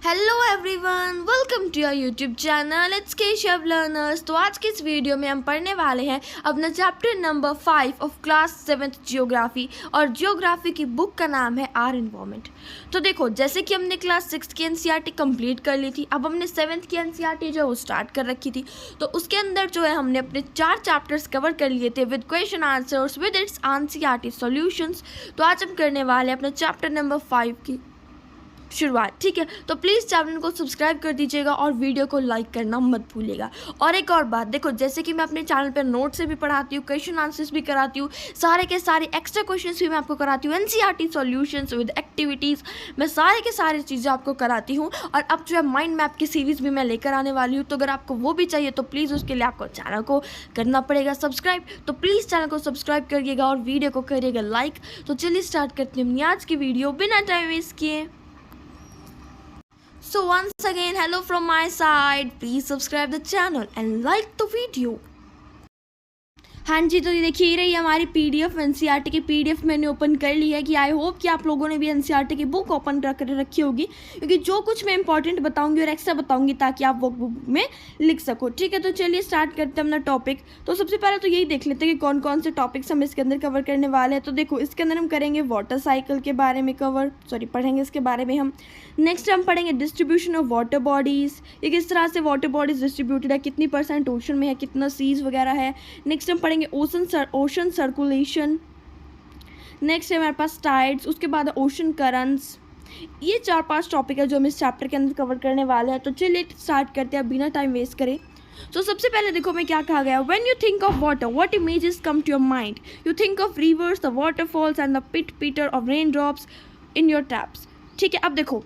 Hello everyone, welcome to your YouTube channel it's Keshav learners. तो आज के इस वीडियो में हम पढ़ने वाले हैं अपना chapter number 5 of class 7th geography. और जियोग्राफी की बुक का नाम है आर एनवायरनमेंट। तो देखो, जैसे कि हमने क्लास 6 की एनसीईआरटी कंप्लीट कर ली थी, अब हमने 7th की एनसीईआरटी जो है वो स्टार्ट कर रखी थी। तो उसके अंदर जो है हमने अपने 4 चैप्टर्स कवर कर लिए थे with question answers with its NCERT solutions. तो आज हम करने वाले हैं अपना चैप्टर नंबर 5 की शुरुआत। ठीक है, तो प्लीज़ चैनल को सब्सक्राइब कर दीजिएगा और वीडियो को लाइक करना मत भूलिएगा। और एक और बात, देखो, जैसे कि मैं अपने चैनल पर नोट से भी पढ़ाती हूँ, क्वेश्चन आंसर्स भी कराती हूँ, सारे के सारे एक्स्ट्रा क्वेश्चंस भी मैं आपको कराती हूँ, एनसीईआरटी सॉल्यूशंस विद एक्टिविटीज़, मैं सारे के सारे चीज़ें आपको कराती हूँ। और अब जो है माइंड मैप की सीरीज़ भी मैं लेकर आने वाली हूँ। तो अगर आपको वो भी चाहिए तो प्लीज़ उसके लिए आपको चैनल को करना पड़ेगा सब्सक्राइब। तो प्लीज़ चैनल को सब्सक्राइब करिएगा और वीडियो को करिएगा लाइक। तो चलिए स्टार्ट करते हैं अपनी आज की वीडियो बिना टाइम वेस्ट किए। So once again, hello from my side. Please subscribe the channel and like the video. हाँ जी, तो ये देखिए, ये रही हमारी पीडीएफ एनसीईआरटी की पीडीएफ मैंने ओपन कर ली है। कि आई होप कि आप लोगों ने भी एनसीईआरटी की बुक ओपन कर रखी होगी, क्योंकि जो कुछ मैं इंपॉर्टेंट बताऊंगी और एक्स्ट्रा बताऊंगी ताकि आप वो बुक में लिख सको। ठीक है, तो चलिए स्टार्ट करते हैं अपना टॉपिक। तो सबसे पहले तो यही देख लेते हैं कि कौन कौन से टॉपिक्स हम इसके अंदर कवर करने वाले हैं। तो देखो, इसके अंदर हम करेंगे वाटर साइकिल के बारे में पढ़ेंगे इसके बारे में हम। नेक्स्ट हम पढ़ेंगे डिस्ट्रीब्यूशन ऑफ वाटर बॉडीज़, ये किस तरह से वाटर बॉडीज़ डिस्ट्रीब्यूटेड है, कितनी % ओशन में है, कितना सीज वगैरह है। नेक्स्ट हम पढ़ेंगे ओशन सर्कुलेशन। नेक्स्ट है हमारे पास टाइड्स, उसके बाद ओशन करंट्स। ये 4-5 टॉपिक है जो हम इस चैप्टर के अंदर कवर करने वाले हैं। तो चलिए स्टार्ट करते हैं बिना टाइम वेस्ट करें। तो सबसे पहले देखो मैं क्या कहा गया, when you think of water what images come to your mind. You think of rivers, the waterfalls and the pitter of raindrops in your taps. ठीक है, अब देखो,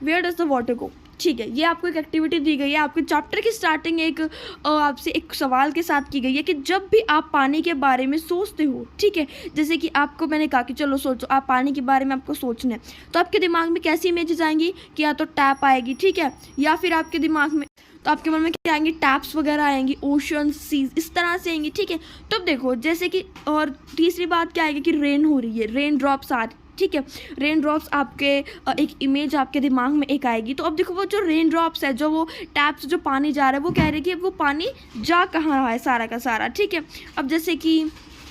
where does the water go. ठीक है, ये आपको एक activity दी गई है। आपके चैप्टर की स्टार्टिंग एक आपसे एक सवाल के साथ की गई है कि जब भी आप पानी के बारे में सोचते हो, ठीक है, जैसे कि आपको मैंने कहा कि चलो सोचो, आप पानी के बारे में आपको सोचना है, तो आपके दिमाग में कैसी इमेजेस आएंगी कि या तो टैप आएगी, ठीक है, या फिर आपके दिमाग में तो आपके मन में क्या आएंगी, टैप्स वगैरह आएंगी, ओशन सीज, इस तरह से आएंगी। ठीक है, तो अब देखो, जैसे कि और तीसरी बात क्या आएगी कि रेन हो रही है, रेन ड्रॉप्स आ रही। ठीक है, रेन ड्रॉप्स आपके एक इमेज आपके दिमाग में एक आएगी। तो अब देखो, वो जो रेन ड्रॉप्स है, जो वो टैप से जो पानी जा रहा है, वो कह रहे हैं कि वो पानी जा कहाँ रहा है सारा का सारा। ठीक है, अब जैसे कि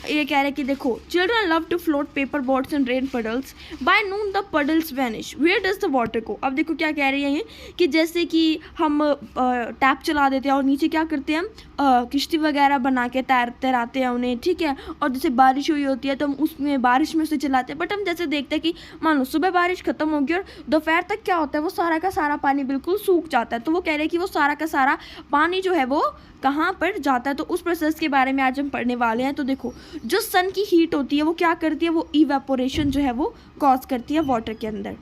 ये कह रहे हैं कि देखो, children love to float paper boats and rain puddles, by noon the puddles vanish, where does the water go. अब देखो क्या कह रही है ये कि जैसे कि हम टैप चला देते हैं और नीचे क्या करते हैं, हम किश्ती वगैरह बना के तैराते हैं उन्हें। ठीक है, और जैसे बारिश हुई होती है तो हम उसमें बारिश में उसे चलाते हैं। बट हम जैसे देखते हैं कि मान लो सुबह बारिश खत्म होगी और दोपहर तक क्या होता है, वो सारा का सारा पानी बिल्कुल सूख जाता है। तो वो कह रहे हैं कि वो सारा का सारा पानी जो है वो कहाँ पर जाता है। तो उस प्रोसेस के बारे में आज हम पढ़ने वाले हैं। तो देखो, जो सन की हीट होती है वो क्या करती है, वो इवेपोरेशन जो है वो कॉज करती है वाटर के अंदर।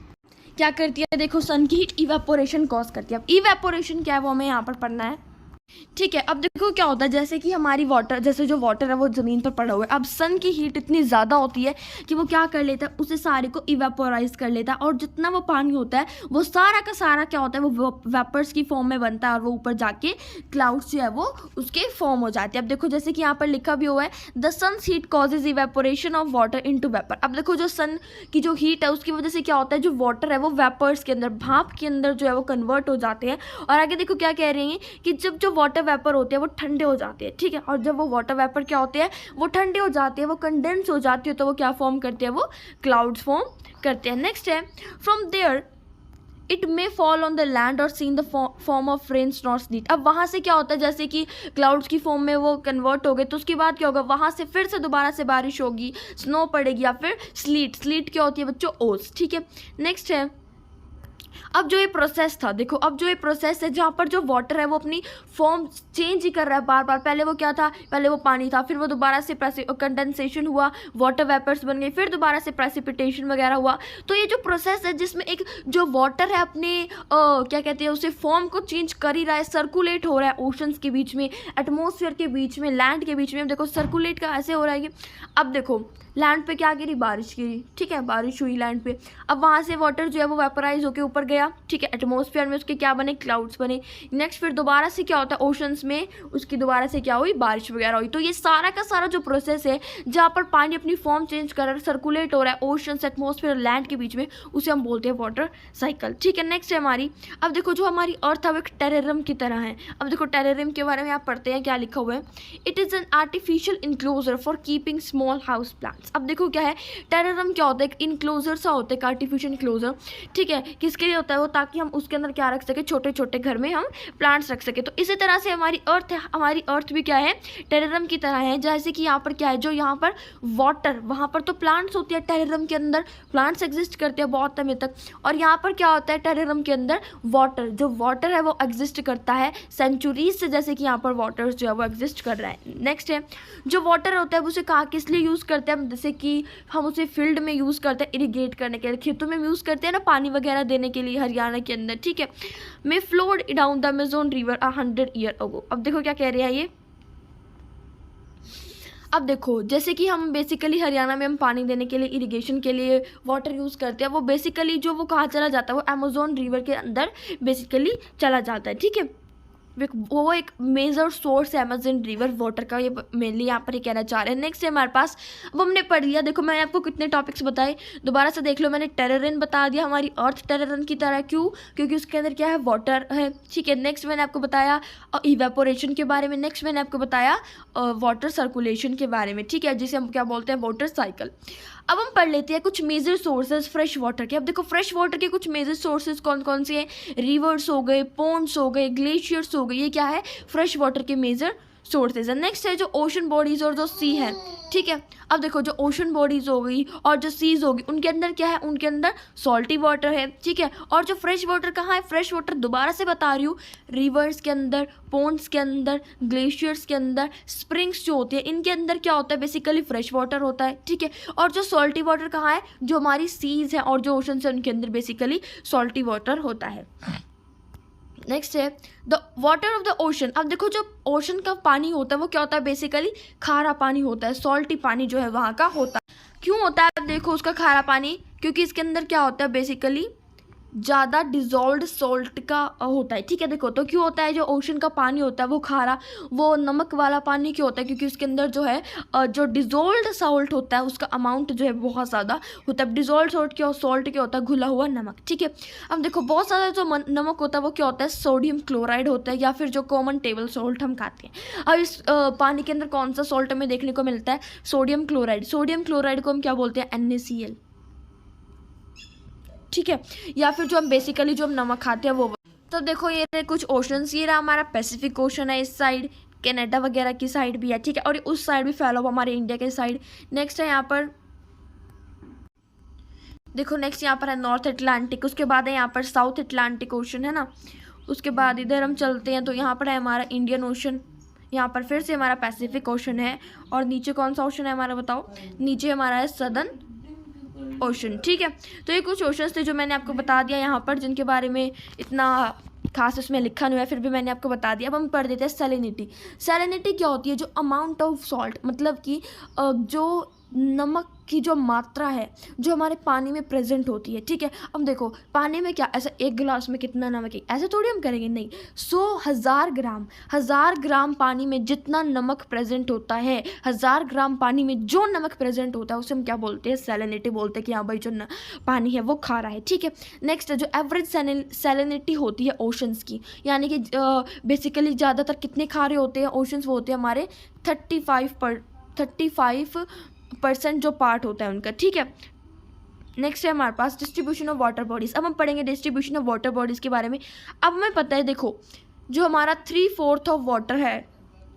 क्या करती है, देखो, सन की हीट इवेपोरेशन कॉज करती है। अब इवेपोरेशन क्या है वो हमें यहाँ पर पढ़ना है। ठीक है, अब देखो क्या होता है, जैसे कि हमारी वाटर, जैसे जो वाटर है वो ज़मीन पर पड़ा हुआ है। अब सन की हीट इतनी ज़्यादा होती है कि वो क्या कर लेता है, उसे सारे को इवेपोराइज कर लेता है। और जितना वो पानी होता है वो सारा का सारा क्या होता है, वो वेपर्स की फॉर्म में बनता है और वो ऊपर जाके क्लाउड्स जो है वो उसके फॉर्म हो जाते हैं। अब देखो, जैसे कि यहाँ पर लिखा भी हुआ है, the sun's heat causes evaporation of water into vapour. अब देखो, जो सन की जो हीट है उसकी वजह से क्या होता है, जो वाटर है वो वेपर्स के अंदर, भाप के अंदर जो है वो कन्वर्ट हो जाते हैं। और आगे देखो क्या कह रही हैं कि जब जो वाटर वेपर होते हैं वो ठंडे हो जाते हैं। ठीक है, और जब वो वाटर वेपर क्या होते हैं, वो ठंडे हो जाते हैं, वो कंडेंस हो जाती है, तो वो क्या फॉर्म करते हैं, वो क्लाउड्स फॉर्म करते हैं। नेक्स्ट है, from there it may fall on the land और seen the form of rain snow sleet. अब वहाँ से क्या होता है, जैसे कि क्लाउड्स की फॉर्म में वो कन्वर्ट हो गए, तो उसके बाद क्या होगा, वहाँ से फिर से दोबारा से बारिश होगी, स्नो पड़ेगी, या फिर स्लीट क्या होती है बच्चों, ओस। ठीक है, नेक्स्ट है, अब जो ये प्रोसेस था, देखो, अब जो ये प्रोसेस है जहाँ पर जो वाटर है वो अपनी फॉर्म चेंज ही कर रहा है बार बार। पहले वो क्या था, पहले वो पानी था, फिर वो दोबारा से कंडेंसेशन हुआ, वाटर वेपर्स बन गए, फिर दोबारा से प्रेसिपिटेशन वगैरह हुआ। तो ये जो प्रोसेस है जिसमें एक जो वाटर है अपने क्या कहते हैं, उसे फॉर्म को चेंज कर ही रहा है, सर्कुलेट हो रहा है ओशंस के बीच में, एटमोसफियर के बीच में, लैंड के बीच में। अब देखो सर्कुलेट का ऐसे हो रहा है कि अब देखो लैंड पे क्या गिरी, बारिश गिरी, ठीक है, बारिश हुई लैंड पे। अब वहाँ से वाटर जो है वो वेपराइज होकर ऊपर गया, ठीक है, एटमॉस्फेयर में उसके क्या बने, क्लाउड्स बने। नेक्स्ट फिर दोबारा से क्या होता है, ओशंस में उसकी दोबारा से क्या हुई, बारिश वगैरह हुई। तो ये सारा का सारा जो प्रोसेस है जहाँ पर पानी अपनी फॉर्म चेंज कर रहा है, सर्कुलेट हो रहा है ओशंस, एटमॉस्फेयर, लैंड के बीच में, उसे हम बोलते हैं वाटर साइकिल, ठीक है। नेक्स्ट है हमारी, अब देखो जो हमारी अर्थ है वो एक टेरेरियम की तरह है। अब देखो टेरेरियम के बारे में आप पढ़ते हैं, क्या लिखा हुआ है, it is an artificial enclosure for keeping small house plants. अब देखो क्या है, टेरेरियम क्या होता है, एक इनक्लोजर सा होता है, एक आर्टिफिशियल इनक्लोजर, ठीक है। किसके लिए होता है वो, ताकि हम उसके अंदर क्या रख सके, छोटे छोटे घर में हम प्लांट्स रख सके। तो इसी तरह से हमारी अर्थ है, हमारी अर्थ भी क्या है, टेरेरियम की तरह है। जैसे कि यहाँ पर क्या है, जो यहाँ पर वाटर, वहाँ पर तो प्लांट्स होती है, टेरेरियम के अंदर प्लांट्स एग्जिस्ट करते हैं बहुत समय तक। और यहाँ पर क्या होता है, टेरेरियम के अंदर वाटर, जो वाटर है वो एग्जिस्ट करता है सेंचुरीज से, जैसे कि यहाँ पर वाटर जो है वो एग्जिस्ट कर रहा है। नेक्स्ट है, जो वाटर होता है उसे कहाँ किस लिए यूज़ करते हैं, जैसे कि हम उसे फील्ड में यूज़ करते हैं, इरीगेट करने के लिए, खेतों में यूज़ करते हैं ना, पानी वगैरह देने के लिए, हरियाणा के अंदर, ठीक है। May flowed down the Amazon river 100 year ago. अब देखो क्या कह रहे हैं ये, अब देखो जैसे कि हम बेसिकली हरियाणा में हम पानी देने के लिए, इरिगेशन के लिए वाटर यूज़ करते हैं, वो बेसिकली जो वो कहाँ चला जाता है, वो अमेज़न रिवर के अंदर बेसिकली चला जाता है, ठीक है। वो एक मेजर सोर्स है अमेज़न रिवर वाटर का, ये मेनली यहाँ पर ही कहना चाह रहे हैं। नेक्स्ट है हमारे पास, अब हमने पढ़ लिया, देखो मैंने आपको कितने टॉपिक्स बताए, दोबारा से देख लो। मैंने टेरेरियन बता दिया, हमारी अर्थ टेरेरियन की तरह, क्यों, क्योंकि उसके अंदर क्या है, वाटर है, ठीक है। नेक्स्ट मैंने आपको बताया इवेपोरेशन के बारे में। नेक्स्ट मैंने आपको बताया वाटर सर्कुलेशन के बारे में, ठीक है, जिसे हम क्या बोलते हैं, वाटर साइकिल। अब हम पढ़ लेते हैं कुछ मेजर सोर्सेज फ्रेश वाटर के। अब देखो फ्रेश वाटर के कुछ मेजर सोर्सेज कौन कौन से हैं, रिवर्स हो गए, पोन्ड्स हो गए, ग्लेशियर्स हो गए, ये क्या है, फ्रेश वाटर के मेजर सोर्सेज है। नेक्स्ट है जो ओशन बॉडीज और जो सी है, ठीक है। अब देखो जो ओशन बॉडीज हो गई और जो सीज होगी, उनके अंदर क्या है, उनके अंदर सॉल्टी वाटर है, ठीक है। और जो फ्रेश वाटर कहाँ है, फ्रेश वाटर दोबारा से बता रही हूँ, रिवर्स के अंदर, पोन्ड्स के अंदर, ग्लेशियर्स के अंदर, स्प्रिंग्स जो होती है, इनके अंदर क्या होता है, बेसिकली फ्रेश वाटर होता है, ठीक है। और जो सॉल्टी वाटर कहाँ है, जो हमारी सीज है और जो ओशन है, उनके अंदर बेसिकली सॉल्टी वाटर होता है। नेक्स्ट है the water of the ocean. अब देखो जो ओशन का पानी होता है वो क्या होता है, बेसिकली खारा पानी होता है, सॉल्टी पानी जो है वहाँ का होता है। क्यों होता है, अब देखो उसका खारा पानी, क्योंकि इसके अंदर क्या होता है, बेसिकली ज़्यादा डिज़ोल्व्ड सॉल्ट का होता है, ठीक है। देखो तो क्यों होता है, जो ओशन का पानी होता है वो खारा, वो नमक वाला पानी क्यों होता है, क्योंकि उसके अंदर जो है जो डिज़ोल्व्ड सॉल्ट होता है उसका अमाउंट जो है बहुत ज़्यादा होता है। डिज़ोल्व्ड सॉल्ट क्या, सॉल्ट क्या होता है, घुला हुआ नमक, ठीक है। अब देखो बहुत सारा जो नमक होता है वो क्या होता है, सोडियम क्लोराइड होता है, या फिर जो कॉमन टेबल सॉल्ट हम खाते हैं। अब इस पानी के अंदर कौन सा सॉल्ट हमें देखने को मिलता है, सोडियम क्लोराइड। सोडियम क्लोराइड को हम क्या बोलते हैं, NaCl, ठीक है। या फिर जो हम बेसिकली जो हम नमक खाते हैं वो। तो देखो ये रहे कुछ ओशंस, ये रहा हमारा पैसिफिक ओशन है इस साइड, कनाडा वगैरह की साइड भी है, ठीक है, और उस साइड भी फैला हुआ हमारे इंडिया के साइड। नेक्स्ट है यहाँ पर देखो, नेक्स्ट यहाँ पर है नॉर्थ अटलांटिक, उसके बाद है यहाँ पर साउथ अटलांटिक ओशन है ना, उसके बाद इधर हम चलते हैं तो यहाँ पर है हमारा इंडियन ओशन, यहाँ पर फिर से हमारा पैसिफिक ओशन है, और नीचे कौन सा ओशन है हमारा बताओ, नीचे हमारा है सदर्न ओशन, ठीक है। तो ये कुछ ओशंस थे जो मैंने आपको बता दिया यहाँ पर, जिनके बारे में इतना खास उसमें लिखा नहीं है, फिर भी मैंने आपको बता दिया। अब हम पढ़ देते हैं सैलिनिटी। सैलिनिटी क्या होती है, जो अमाउंट ऑफ सॉल्ट, मतलब कि जो नमक की जो मात्रा है जो हमारे पानी में प्रेजेंट होती है, ठीक है। अब देखो पानी में क्या, ऐसा एक गिलास में कितना नमक है, ऐसे थोड़ी हम करेंगे, नहीं, 1000 ग्राम पानी में जितना नमक प्रेजेंट होता है, 1000 ग्राम पानी में जो नमक प्रेजेंट होता है उसे हम क्या बोलते हैं, सैलिनिटी बोलते हैं, कि हाँ भाई जो पानी है वो खारा है, ठीक है। नेक्स्ट जो एवरेज सैलिनिटी होती है ओशंस की, यानी कि बेसिकली ज़्यादातर कितने खारे होते हैं ओशंस, वो होते हैं हमारे 35% जो पार्ट होता है उनका, ठीक है। नेक्स्ट है हमारे पास डिस्ट्रीब्यूशन ऑफ वाटर बॉडीज़। अब हम पढ़ेंगे डिस्ट्रीब्यूशन ऑफ वाटर बॉडीज़ के बारे में। अब हमें पता है, देखो जो हमारा 3/4 ऑफ वाटर है,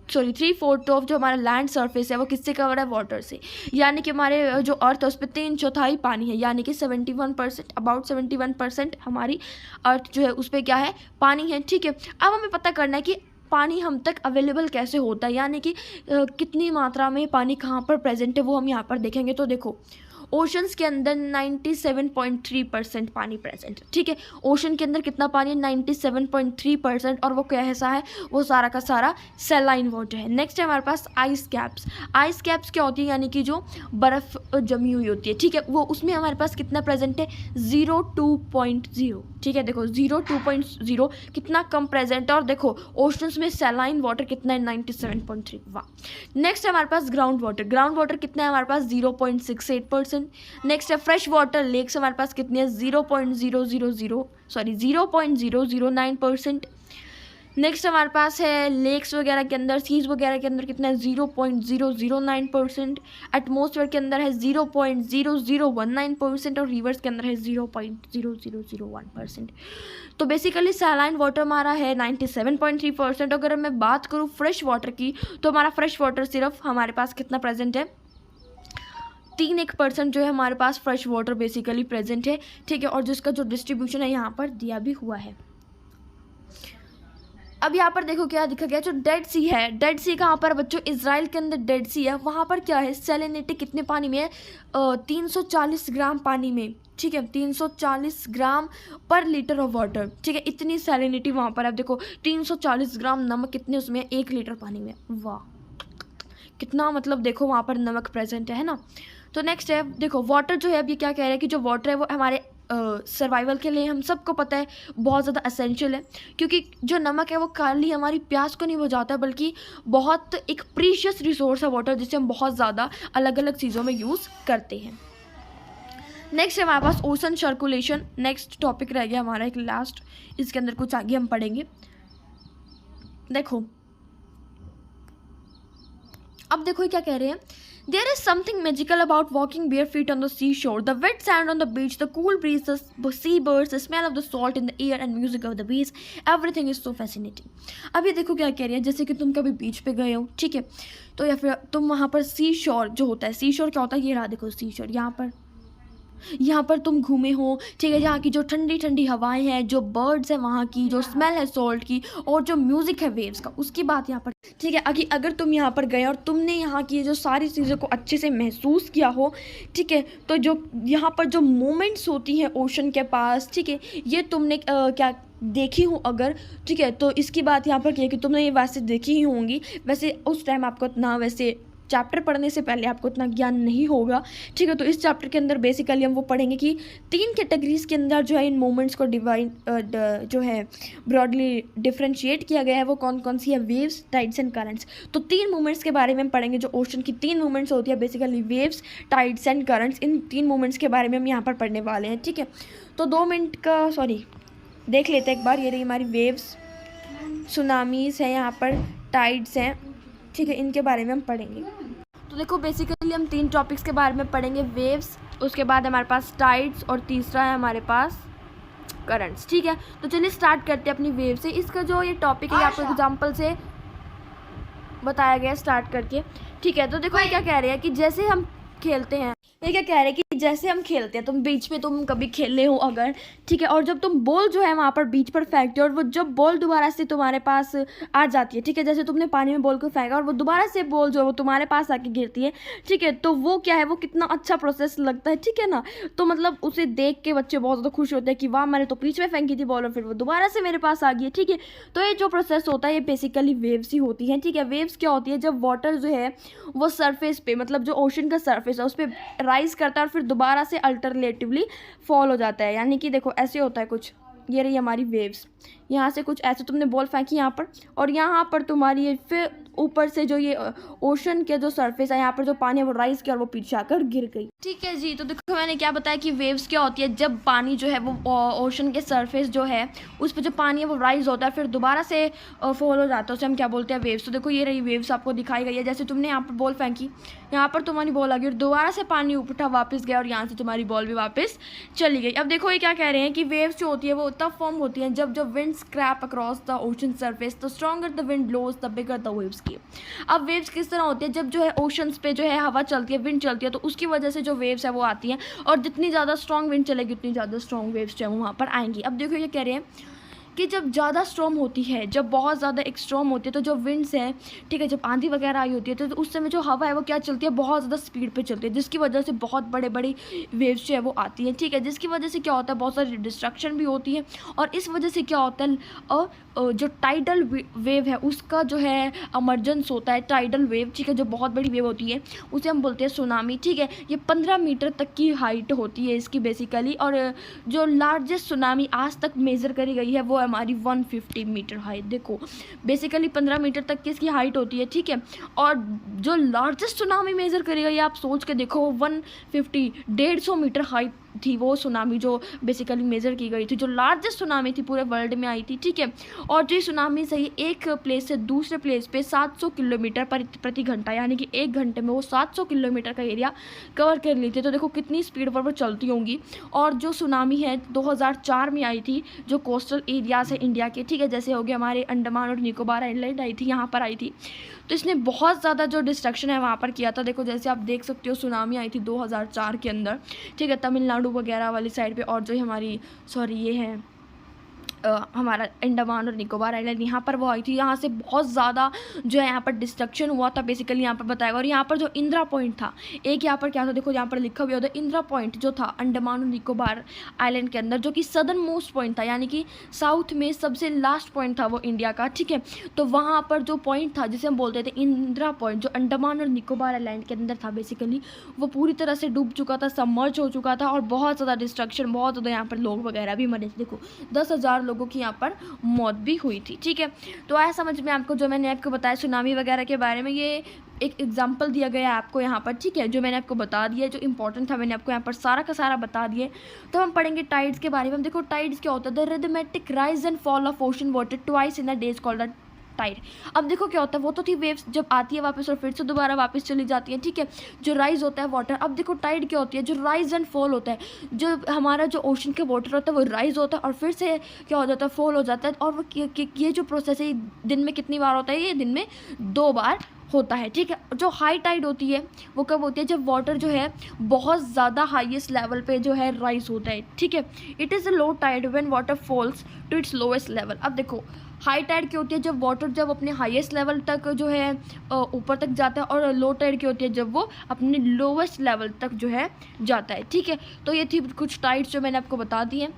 3/4 ऑफ जो हमारा लैंड सरफेस है वो किससे कवर है, वाटर से। यानी कि हमारे जो अर्थ है उस पर 3/4 पानी है, यानी कि 71%, अबाउट 71% हमारी अर्थ जो है उस पर क्या है, पानी है, ठीक है। अब हमें पता करना है कि पानी हम तक अवेलेबल कैसे होता है, यानी कि कितनी मात्रा में पानी कहाँ पर प्रेजेंट है, वो हम यहाँ पर देखेंगे। तो देखो ओशंस के अंदर 97.3% पानी प्रेजेंट है, ठीक है। ओशन के अंदर कितना पानी है? 97.3%, और वो कैसा है? वो सारा का सारा सेलाइन वाटर है। नेक्स्ट है हमारे पास आइस कैप्स। आइस कैप्स क्या होती है? यानी कि जो बर्फ़ जमी हुई होती है, ठीक है, वो उसमें हमारे पास कितना प्रेजेंट है? 0.2, ठीक है। देखो 0.2 कितना कम प्रेजेंट है, और देखो ओशंस में सेलाइन वाटर कितना है? 97.3। वाह। नेक्स्ट है हमारे पास ग्राउंड वाटर। ग्राउंड वाटर कितना है हमारे पास? 0.68%। नेक्स्ट है फ्रेश वाटर लेक्स, हमारे पास कितनी है? 0.009%। नेक्स्ट हमारे पास है लेक्स वगैरह के अंदर, सीज वगैरह के अंदर कितना है? 0.009%। एटमॉस्फेयर के अंदर है 0.0019%, और रिवर्स के अंदर है 0.0001%। तो बेसिकली सैलाइन वाटर हमारा है 97.3%। अगर मैं बात करूँ फ्रेश वाटर की, तो हमारा फ्रेश वाटर सिर्फ हमारे पास कितना प्रेजेंट है? 3% जो है हमारे पास फ्रेश वाटर बेसिकली प्रेजेंट है, ठीक है। और जिसका जो डिस्ट्रीब्यूशन है यहाँ पर दिया भी हुआ है। अब यहाँ पर देखो क्या दिखा गया, जो डेड सी है, डेड सी कहाँ पर बच्चों? इजराइल के अंदर डेड सी है। वहाँ पर क्या है? सैलिनिटी कितने पानी में है? 340 ग्राम पानी में, ठीक है। 340 ग्राम पर लीटर ऑफ वाटर, ठीक है। इतनी सैलिनिटी वहाँ पर। अब देखो 340 ग्राम नमक कितने उसमें? 1 लीटर पानी में। वाह, कितना मतलब देखो वहाँ पर नमक प्रेजेंट है ना। तो नेक्स्ट है देखो वाटर जो है, अब ये क्या कह रहे हैं कि जो वाटर है वो हमारे सर्वाइवल के लिए, हम सबको पता है, बहुत ज़्यादा एसेंशियल है। क्योंकि जो नमक है वो खाली हमारी प्यास को नहीं बुझाता, बल्कि बहुत एक प्रीशियस रिसोर्स है वाटर, जिसे हम बहुत ज़्यादा अलग अलग चीज़ों में यूज़ करते हैं। नेक्स्ट है हमारे पास ओशन सर्कुलेशन। नेक्स्ट टॉपिक रह गया हमारा एक लास्ट, इसके अंदर कुछ आगे हम पढ़ेंगे। देखो अब देखो ये क्या कह रहे हैं, There is something magical about walking bare feet on the seashore. The wet sand on the beach, the cool breeze, the seabirds, the smell of the salt in the air and music of the bees. Everything is so fascinating. अब ये देखो क्या कह रही है, जैसे कि तुम कभी बीच पे गए हो, ठीक है, तो या फिर तुम वहाँ पर सी शोर जो होता है, सी शोर क्या होता है? ये रहा देखो सी शोर, यहाँ पर तुम घूमे हो, ठीक है। यहाँ की जो ठंडी ठंडी हवाएं हैं, जो बर्ड्स हैं वहाँ की, जो स्मेल है सॉल्ट की, और जो म्यूज़िक है वेव्स का, उसकी बात यहाँ पर, ठीक है। अगर तुम यहाँ पर गए और तुमने यहाँ की जो सारी चीज़ों को अच्छे से महसूस किया हो, ठीक है, तो जो यहाँ पर जो मोमेंट्स होती हैं ओशन के पास, ठीक है, ये तुमने क्या देखी हो अगर, ठीक है, तो इसकी बात यहाँ पर की है कि तुमने ये वैसे देखी ही होंगी। वैसे उस टाइम आपको इतना, वैसे चैप्टर पढ़ने से पहले आपको इतना ज्ञान नहीं होगा, ठीक है। तो इस चैप्टर के अंदर बेसिकली हम वो पढ़ेंगे कि 3 कैटेगरीज के अंदर जो है इन मोमेंट्स को जो है ब्रॉडली डिफ्रेंशिएट किया गया है। वो कौन कौन सी है? Waves, tides and currents. तो 3 मूवमेंट्स के बारे में हम पढ़ेंगे, जो ओशन की 3 मूवमेंट्स होती है basically, waves, tides and currents. In 3 movements के बारे में हम यहाँ पर पढ़ने वाले हैं, ठीक है। तो 2 मिनट का देख लेते हैं एक बार। ये रही हमारी वेव्स, सुनामीज़ हैं, यहाँ पर टाइड्स हैं, ठीक है, इनके बारे में हम पढ़ेंगे। तो देखो बेसिकली हम 3 टॉपिक्स के बारे में पढ़ेंगे, वेव्स, उसके बाद हमारे पास टाइड्स, और तीसरा है हमारे पास करंट्स, ठीक है। तो चलिए स्टार्ट करते हैं अपनी वेव से। इसका जो ये टॉपिक है आपको एग्जांपल से बताया गया स्टार्ट करके, ठीक है। तो देखो ये क्या कह रहे हैं कि जैसे हम खेलते हैं, ये क्या कह रहे हैं कि जैसे हम खेलते हैं, तुम बीच में तुम कभी खेले हो अगर, ठीक है, और जब तुम बॉल जो है वहाँ पर बीच पर फेंकते हो, और वो जब बॉल दोबारा से तुम्हारे पास आ जाती है, ठीक है, जैसे तुमने पानी में बॉल को फेंका और वो दोबारा से बॉल जो है वो तुम्हारे पास आके गिरती है, ठीक है, तो वो क्या है, वो कितना अच्छा प्रोसेस लगता है, ठीक है ना। तो मतलब उसे देख के बच्चे बहुत ज़्यादा खुश होते हैं कि वाह, मैंने तो बीच में फेंकी थी बॉल और फिर वो दोबारा से मेरे पास आ गई है, ठीक है। तो ये जो प्रोसेस होता है ये बेसिकली वेव्स ही होती हैं, ठीक है। वेव्स क्या होती है? जब वाटर जो है वो सरफेस पे, मतलब जो ओशन का सरफेस है उस पर राइज करता है और फिर दोबारा से अल्टरनेटिवली फॉल हो जाता है। यानी कि देखो ऐसे होता है कुछ, ये रही हमारी वेव्स, यहाँ से कुछ ऐसे तुमने बॉल फेंकी यहाँ पर, और यहाँ पर तुम्हारी ये फिर ऊपर से जो ये ओशन के जो सरफेस है, यहाँ पर जो पानी है वो राइज किया और वो पीछे आकर गिर गई, ठीक है जी। तो देखो मैंने क्या बताया कि वेव्स क्या होती है, जब पानी जो है वो ओशन के सरफेस जो है उस पर जो पानी है वो राइज होता है फिर दोबारा से फॉल हो जाता है, उसे हम क्या बोलते हैं? वेव्स। तो देखो ये रही वेव्स आपको दिखाई गई है, जैसे तुमने यहाँ पर बॉल फेंकी, यहाँ पर तुम्हारी बॉल आ गई और दोबारा से पानी उठा वापस गया और यहाँ से तुम्हारी बॉल भी वापस चली गई। अब देखो ये क्या कह रहे हैं कि वेव्स जो होती है वो तब फॉर्म होती है जब wind scrape across the ocean surface, the stronger the wind blows the bigger the waves की। अब वेव्स किस तरह होती है? जब जो है ओशंस पे जो है हवा चलती है, विंड चलती है, तो उसकी वजह से जो वेव्स है वो आती हैं, और जितनी ज़्यादा स्ट्रॉन्ग विंड चलेगी उतनी ज़्यादा स्ट्रॉन्ग वेव्स जो है वहाँ पर आएंगी। अब देखो ये कह रहे हैं कि जब ज़्यादा स्ट्रॉम होती है, जब बहुत ज़्यादा एक स्ट्रॉम होती है, तो जो विंड्स हैं, ठीक है, जब आंधी वगैरह आई होती है तो उस समय जो हवा है वो क्या चलती है, बहुत ज़्यादा स्पीड पे चलती है, जिसकी वजह से बहुत बड़े बड़ी वेव्स जो है वो आती हैं, ठीक है, जिसकी वजह से क्या होता है, बहुत सारी डिस्ट्रक्शन भी होती है। और इस वजह से क्या होता है, जो टाइडल वेव है उसका जो है इमर्जेंस होता है, टाइडल वेव, ठीक है, जो बहुत बड़ी वेव होती है उसे हम बोलते हैं सुनामी, ठीक है। ये 15 मीटर तक की हाइट होती है इसकी बेसिकली, और जो लार्जेस्ट सुनामी आज तक मेज़र करी गई है वो हमारी 150 मीटर हाइट। देखो बेसिकली 15 मीटर तक की इसकी हाइट होती है, ठीक है, और जो लार्जेस्ट सुनामी मेज़र करी गई है आप सोच के देखो, 150 मीटर हाइट थी वो सुनामी जो बेसिकली मेज़र की गई थी, जो लार्जेस्ट सुनामी थी पूरे वर्ल्ड में आई थी, ठीक है। और जो सुनामी सही एक प्लेस से दूसरे प्लेस पे 700 किलोमीटर प्रति घंटा, यानी कि 1 घंटे में वो 700 किलोमीटर का एरिया कवर कर ली थी। तो देखो कितनी स्पीड पर वो चलती होंगी। और जो सुनामी है 2004 में आई थी, जो कोस्टल एरियाज है इंडिया के, ठीक है, जैसे हो गया हमारे अंडमान और निकोबार आइलैंड आई थी, यहाँ पर आई थी, तो इसने बहुत ज़्यादा जो डिस्ट्रक्शन है वहाँ पर किया था। देखो जैसे आप देख सकते हो सुनामी आई थी 2004 के अंदर, ठीक है, तमिलनाडु वगैरह वाली साइड पे, और जो हमारी ये है हमारा अंडमान और निकोबार आइलैंड, यहाँ पर वो आई थी। यहाँ से बहुत ज़्यादा जो है यहाँ पर डिस्ट्रक्शन हुआ था बेसिकली, यहाँ पर बताएगा। और यहाँ पर जो इंदिरा पॉइंट था, एक यहाँ पर क्या था, देखो यहाँ पर लिखा हुआ था इंदिरा पॉइंट जो था अंडमान और निकोबार आइलैंड के अंदर, जो कि सदर्न मोस्ट पॉइंट था, यानी कि साउथ में सबसे लास्ट पॉइंट था वो इंडिया का, ठीक है। तो वहाँ पर जो पॉइंट था जिसे हम बोलते थे इंदिरा पॉइंट, जो अंडमान और निकोबार आइलैंड के अंदर था बेसिकली, वो पूरी तरह से डूब चुका था, सबमर्ज हो चुका था, और बहुत ज़्यादा डिस्ट्रक्शन, बहुत ज़्यादा यहाँ पर लोग वगैरह भी मरे थे। देखो 10,000 लोगों की यहाँ पर मौत भी हुई थी, ठीक है। तो आया समझ में आपको, जो मैंने आपको बताया सुनामी वगैरह के बारे में, ये एक एग्जाम्पल दिया गया है आपको यहाँ पर, ठीक है, जो मैंने आपको बता दिया, जो इंपॉर्टेंट था मैंने आपको यहाँ पर सारा का सारा बता दिए। तो हम पढ़ेंगे टाइड्स के बारे में। हम देखो टाइड्स क्या होता है, the rhythmic rise and fall of ocean water twice in a day is called a tide. अब देखो क्या होता है, वो तो थी वेव्स जब आती है वापस और फिर से दोबारा वापस चली जाती है, ठीक है, जो राइज होता है वाटर। अब देखो टाइड क्या होती है, जो राइज एंड फॉल होता है, जो हमारा जो ओशन का वाटर होता है वो राइज होता है और फिर से क्या हो जाता है, फॉल हो जाता है। और वो ये जो प्रोसेस है दिन में कितनी बार होता है, ये दिन में 2 बार होता है, ठीक है। जो हाई टाइड होती है वो कब होती है, जब वाटर जो है बहुत ज़्यादा हाईएस्ट लेवल पे जो है राइज होता है, ठीक है। It is a low tide when water falls to its lowest level. अब देखो हाई टाइड की होती है जब वाटर जब अपने हाईएस्ट लेवल तक जो है ऊपर तक जाता है, और लो टाइड की होती है जब वो अपने लोवेस्ट लेवल तक जो है जाता है, ठीक है। तो ये थी कुछ टाइड्स जो मैंने आपको बता दी हैं।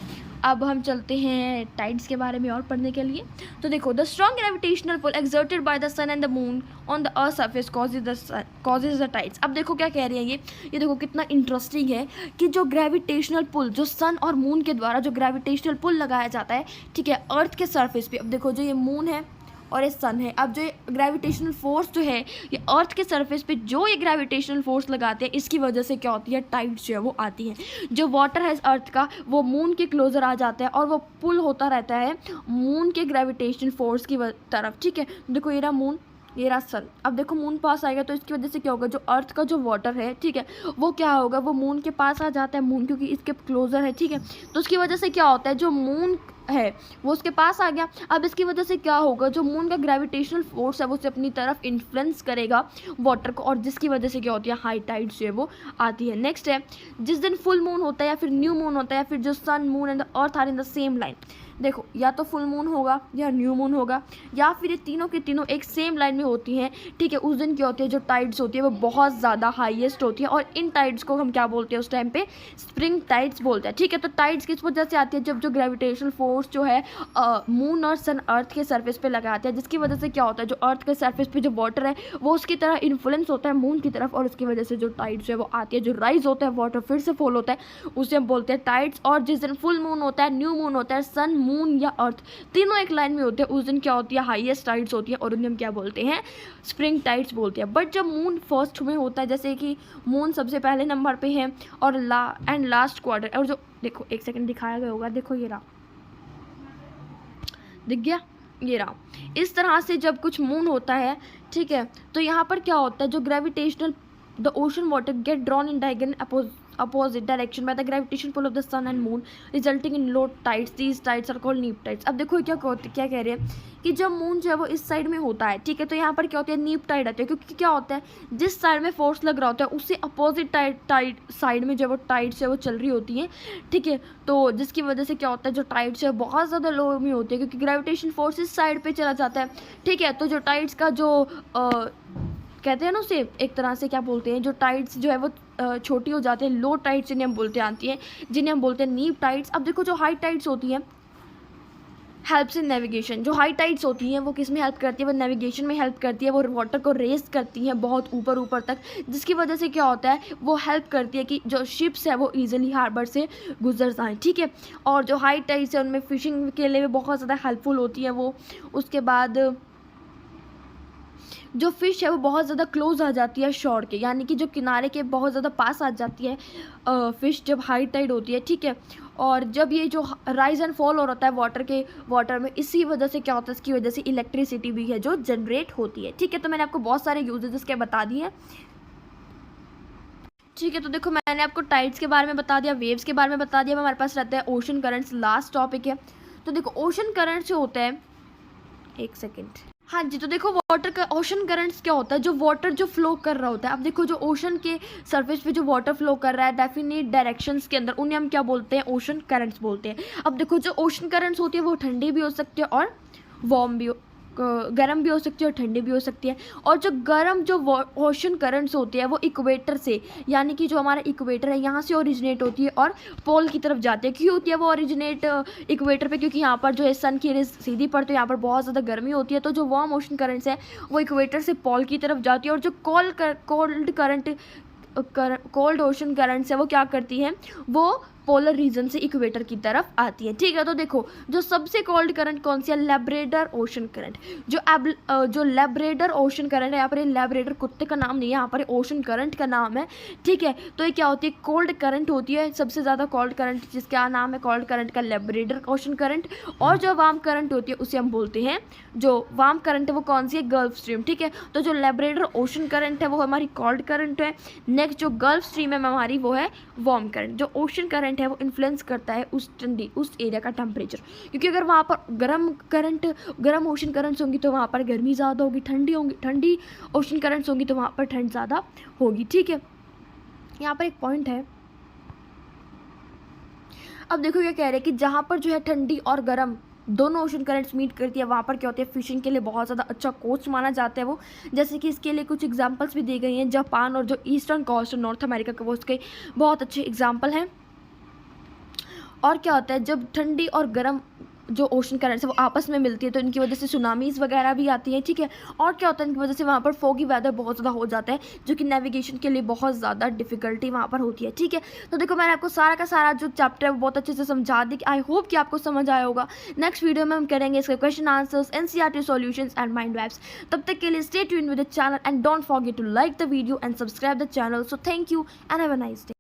अब हम चलते हैं टाइड्स के बारे में और पढ़ने के लिए। तो देखो the strong gravitational pull exerted by the sun and the moon on the earth surface causes the tides. अब देखो क्या कह रही है ये देखो कितना इंटरेस्टिंग है कि जो ग्रेविटेशनल पुल, जो सन और मून के द्वारा जो ग्रेविटेशनल पुल लगाया जाता है, ठीक है, अर्थ के सरफेस पे। अब देखो जो ये मून है और ये सन है, अब जो ये ग्रेविटेशनल फोर्स जो है ये अर्थ के सरफेस पे जो ये ग्रेविटेशनल फोर्स लगाते हैं, इसकी वजह से क्या होती है, टाइड्स जो है वो आती हैं। जो वाटर है अर्थ का वो मून के क्लोजर आ जाता है और वो पुल होता रहता है मून के ग्रेविटेशनल फोर्स की तरफ, ठीक है। देखो ये रहा मून, ये रहा सन। अब देखो मून पास आएगा तो इसकी वजह से क्या होगा, जो अर्थ का जो वाटर है, ठीक है, वो क्या होगा, वो मून के पास आ जाता है, मून क्योंकि इसके क्लोजर है, ठीक है। तो उसकी वजह से क्या होता है, जो मून है वो उसके पास आ गया। अब इसकी वजह से क्या होगा, जो मून का ग्रेविटेशनल फोर्स है वो उसे अपनी तरफ इन्फ्लुएंस करेगा वाटर को, और जिसकी वजह से क्या होती है, हाई टाइड जो है वो आती है। नेक्स्ट है जिस दिन फुल मून होता है या फिर न्यू मून होता है, या फिर जो sun moon and the earth are in the same line. देखो या तो फुल मून होगा या न्यू मून होगा, या फिर ये तीनों के तीनों एक सेम लाइन में होती हैं, ठीक है। उस दिन क्या होती है, जो टाइड्स होती है वो बहुत ज़्यादा हाईएस्ट होती है, और इन टाइड्स को हम क्या बोलते हैं उस टाइम पे, स्प्रिंग टाइड्स बोलते हैं, ठीक है। तो टाइड्स किस वजह से आती है, जब जो ग्रेविटेशनल फोर्स जो है मून और सन अर्थ के सरफेस पे लगाते हैं, जिसकी वजह से क्या होता है, जो अर्थ के सरफेस पे जो वाटर है वो उसकी तरह इन्फ्लुएंस होता है मून की तरफ, और उसकी वजह से जो टाइड्स है वो आती है, जो राइज होता है वाटर फिर से फॉल होता है, उसे हम बोलते हैं टाइड्स। और जिस दिन फुल मून होता है, न्यू मून होता है, सन मून या अर्थ तीनों एक लाइन में होते हैं, उस दिन क्या होती है, हाईएस्ट टाइड्स होती है, और उन्हें हम क्या बोलते हैं, स्प्रिंग टाइड्स बोलते हैं। बट जब मून फर्स्ट में होता है, जैसे कि मून सबसे पहले नंबर पे है और लास्ट क्वार्टर, और जो देखो एक सेकंड दिखाया गया होगा, देखो ये रहा, दिख गया, ये रहा। इस तरह से जब कुछ मून होता है, ठीक है, तो यहाँ पर क्या होता है, जो gravitational the ocean water get drawn in diagonal opposite direction by the gravitational pull of the sun and moon, resulting in low tides. These tides are called neap tides. अब देखो क्या कह रहे हैं कि जब मून जो है वो इस साइड में होता है, ठीक है, तो यहाँ पर क्या होता है, नीप टाइड आती है, क्योंकि क्या होता है, जिस साइड में फोर्स लग रहा होता है उससे अपोजिट टाइड साइड में जो वो टाइड्स है वो चल रही होती हैं, ठीक है। तो जिसकी वजह से क्या होता है, जो टाइड्स है बहुत ज़्यादा लो में होती है, क्योंकि ग्रेविटेशन फोर्स इस साइड पर चला जाता है, ठीक है। तो जो टाइड्स का जो कहते हैं ना, उसे एक तरह से क्या बोलते हैं, जो टाइड्स जो है वो छोटी हो जाते हैं, लो टाइड्स जिन्हें हम बोलते आती हैं, जिन्हें हम बोलते हैं नीप टाइड्स। अब देखो जो हाई टाइड्स होती हैं हेल्प्स इन नेविगेशन। जो हाई टाइड्स होती हैं वो किस में हेल्प करती है, वो नेविगेशन में हेल्प करती है, वो वाटर को रेस करती हैं बहुत ऊपर तक, जिसकी वजह से क्या होता है, वो हेल्प करती है कि जो शिप्स है वो ईजिली हार्बर से गुजर जाएँ, ठीक है। और जो हाई टाइड्स है उनमें फिशिंग के लिए भी बहुत ज़्यादा हेल्पफुल होती है वो। उसके बाद जो फ़िश है वो बहुत ज़्यादा क्लोज आ जाती है शोर के, यानी कि जो किनारे के बहुत ज़्यादा पास आ जाती है फ़िश जब हाई टाइड होती है, ठीक है। और जब ये जो राइज एंड फॉल हो रहा है वाटर में, इसी वजह से क्या होता है, इसकी वजह से इलेक्ट्रिसिटी भी है जो जनरेट होती है, ठीक है। तो मैंने आपको बहुत सारे यूजेस इसके बता दिए हैं, ठीक है। तो देखो मैंने आपको टाइड्स के बारे में बता दिया, वेव्स के बारे में बता दिया, हमारे पास रहता है ओशन करंट्स, लास्ट टॉपिक है। तो देखो ओशन करंट्स जो होता है, एक सेकेंड, हाँ जी, तो देखो वाटर का ओशन करंट्स क्या होता है, जो वाटर जो फ्लो कर रहा होता है। अब देखो जो ओशन के सरफेस पे जो वाटर फ्लो कर रहा है डेफिनेट डायरेक्शंस के अंदर, उन्हें हम क्या बोलते हैं, ओशन करंट्स बोलते हैं। अब देखो जो ओशन करंट्स होती है वो ठंडी भी हो सकती है और वार्म भी गर्म भी हो सकती है और ठंडी भी हो सकती है। और जो गर्म जो ओशन करंट्स होती है वो इक्वेटर से, यानी कि जो हमारा इक्वेटर है यहाँ से ओरिजिनेट होती है और पोल की तरफ जाती है। क्यों होती है वो ओरिजिनेट इक्वेटर पे, क्योंकि यहाँ पर जो है सन की रेज सीधी पड़ती है, यहाँ पर बहुत ज़्यादा गर्मी होती है। तो जो वार्म ओशन करंट्स है वो इक्वेटर से पोल की तरफ जाती है, और जो कोल्ड ओशन करंट्स है वो क्या करती हैं, वो पोलर रीजन से इक्वेटर की तरफ आती है, ठीक है। तो देखो जो सबसे कोल्ड करंट कौन सी है, लैब्राडोर ओशन करंट। जो लैब्राडोर ओशन करंट है, यहाँ पर लैब्राडोर कुत्ते का नाम नहीं है, यहाँ पर ओशन करंट का नाम है, ठीक है। तो ये क्या होती है, कोल्ड करंट होती है, सबसे ज़्यादा कोल्ड करंट जिसका नाम है कोल्ड करंट का लैब्राडोर ओशन करंट। और जो वार्म करंट होती है उसे हम बोलते हैं, जो वार्म करंट है वो कौन सी है, गल्फ स्ट्रीम, ठीक है। तो जो लैब्राडोर ओशन करंट है वो हमारी कोल्ड करंट है। नेक्स्ट जो गल्फ स्ट्रीम है हमारी वो है वार्म करंट। जो ओशन करंट है वो इन्फ्लुएंस करता है उस एरिया का टेम्परेचर, क्योंकि अगर वहाँ पर गर्म ओशन करंट्स होंगी तो वहाँ पर गर्मी ज़्यादा होगी, ठंडी ओशन करंट्स होंगी तो वहाँ पर ठंड ज़्यादा होगी, ठीक है। यहाँ पर एक पॉइंट है, अब देखो क्या कह रहे हैं कि जहाँ पर जो है ठंडी और गर्म दोनों ओशन करंट्स मीट करती है, वहाँ पर क्या होती है, फिशिंग के लिए बहुत ज़्यादा अच्छा कोस्ट माना जाता है वो। जैसे कि इसके लिए कुछ एग्जांपल्स भी दी गई हैं, जापान और जो ईस्टर्न कोस्ट और नॉर्थ अमेरिका के कोस्ट के बहुत अच्छे एग्जाम्पल हैं। और क्या होता है, जब ठंडी और गर्म जो ओशन करंट्स है वो आपस में मिलती है तो इनकी वजह से सुनामीज़ वगैरह भी आती हैं, ठीक है। और क्या होता है, इनकी वजह से वहाँ पर फोगी वेदर बहुत ज़्यादा हो जाता है, जो कि नेविगेशन के लिए बहुत ज़्यादा डिफिकल्टी वहाँ पर होती है, ठीक है। तो देखो मैंने आपको सारा का सारा जो चैप्टर है वो बहुत अच्छे से समझा दी, आई होप कि आपको समझ आया होगा। नेक्स्ट वीडियो में हम करेंगे इसके question answers, NCERT solutions and mind maps. तब तक के लिए stay tuned with the channel and don't forget to like the video and subscribe the channel. So thank you and have a nice day.